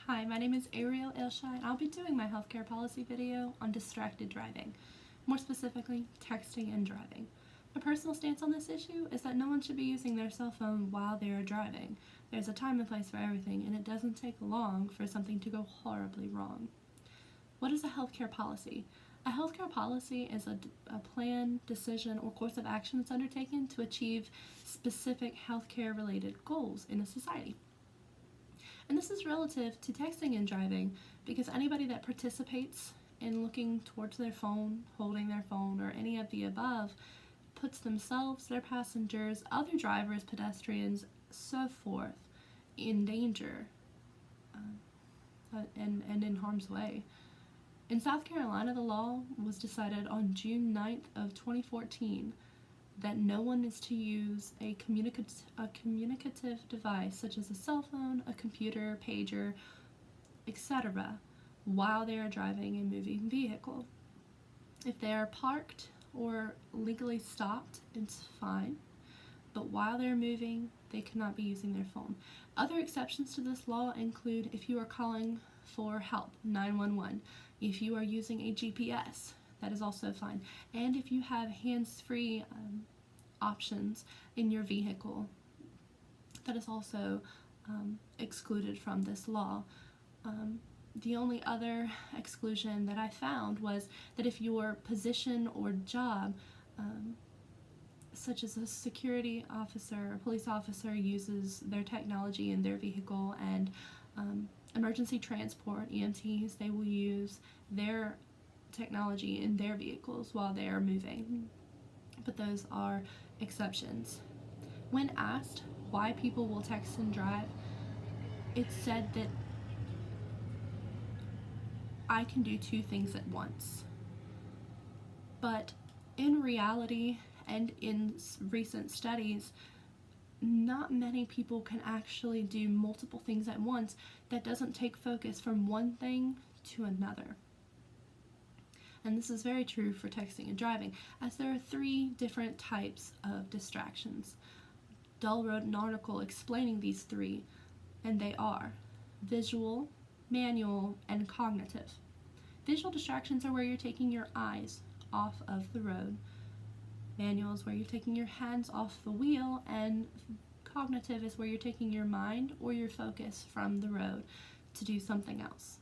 Hi, my name is Ariel Elshai, and I'll be doing my healthcare policy video on distracted driving, more specifically, texting and driving. My personal stance on this issue is that no one should be using their cell phone while they are driving. There's a time and place for everything, and it doesn't take long for something to go horribly wrong. What is a healthcare policy? A healthcare policy is a plan, decision, or course of action that's undertaken to achieve specific healthcare-related goals in a society. And this is relative to texting and driving because anybody that participates in looking towards their phone, holding their phone, or any of the above puts themselves, their passengers, other drivers, pedestrians, so forth in danger and in harm's way. In South Carolina, the law was decided on June 9th of 2014 that no one is to use a communicative device such as a cell phone, a computer, pager, etc. while they are driving a moving vehicle. If they are parked or legally stopped, it's fine, but while they're moving, they cannot be using their phone. Other exceptions to this law include if you are calling for help, 911, if you are using a GPS, that is also fine. And if you have hands-free options in your vehicle, that is also excluded from this law. The only other exclusion that I found was that if your position or job, such as a security officer or police officer, uses their technology in their vehicle, and emergency transport, EMTs, they will use their technology in their vehicles while they are moving. But those are exceptions. When asked why people will text and drive, it's said that I can do two things at once. But in reality and in recent studies, not many people can actually do multiple things at once. That doesn't take focus from one thing to another. And this is very true for texting and driving, as there are three different types of distractions. Dull wrote an article explaining these three, and they are visual, manual, and cognitive. Visual distractions are where you're taking your eyes off of the road. Manual is where you're taking your hands off the wheel, and cognitive is where you're taking your mind or your focus from the road to do something else.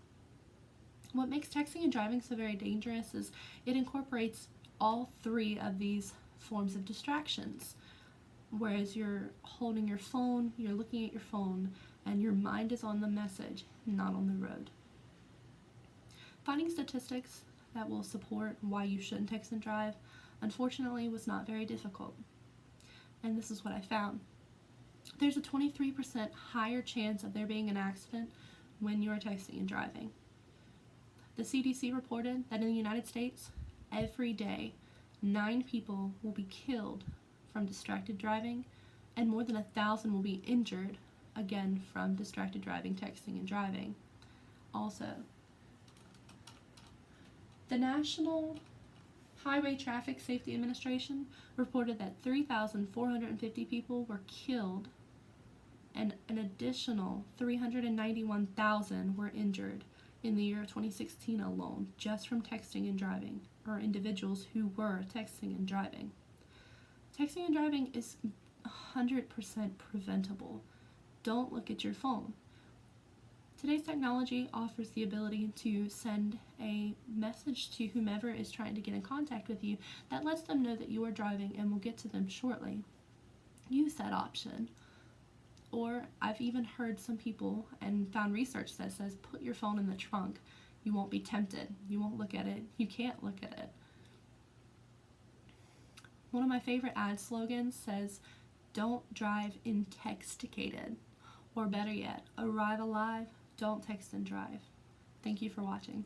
What makes texting and driving so very dangerous is it incorporates all three of these forms of distractions. Whereas you're holding your phone, you're looking at your phone, and your mind is on the message, not on the road. Finding statistics that will support why you shouldn't text and drive, unfortunately, was not very difficult. And this is what I found. There's a 23% higher chance of there being an accident when you're texting and driving. The CDC reported that in the United States, every day, 9 people will be killed from distracted driving, and more than 1,000 will be injured, again, from distracted driving, texting, and driving. Also, the National Highway Traffic Safety Administration reported that 3,450 people were killed and an additional 391,000 were injured in the year of 2016 alone, just from texting and driving, or individuals who were texting and driving. Texting and driving is 100% preventable. Don't look at your phone. Today's technology offers the ability to send a message to whomever is trying to get in contact with you that lets them know that you are driving and will get to them shortly. Use that option. Or I've even heard some people and found research that says put your phone in the trunk. You won't be tempted. You won't look at it. You can't look at it. One of my favorite ad slogans says, "Don't drive intoxicated," or better yet, "Arrive alive, don't text and drive." Thank you for watching.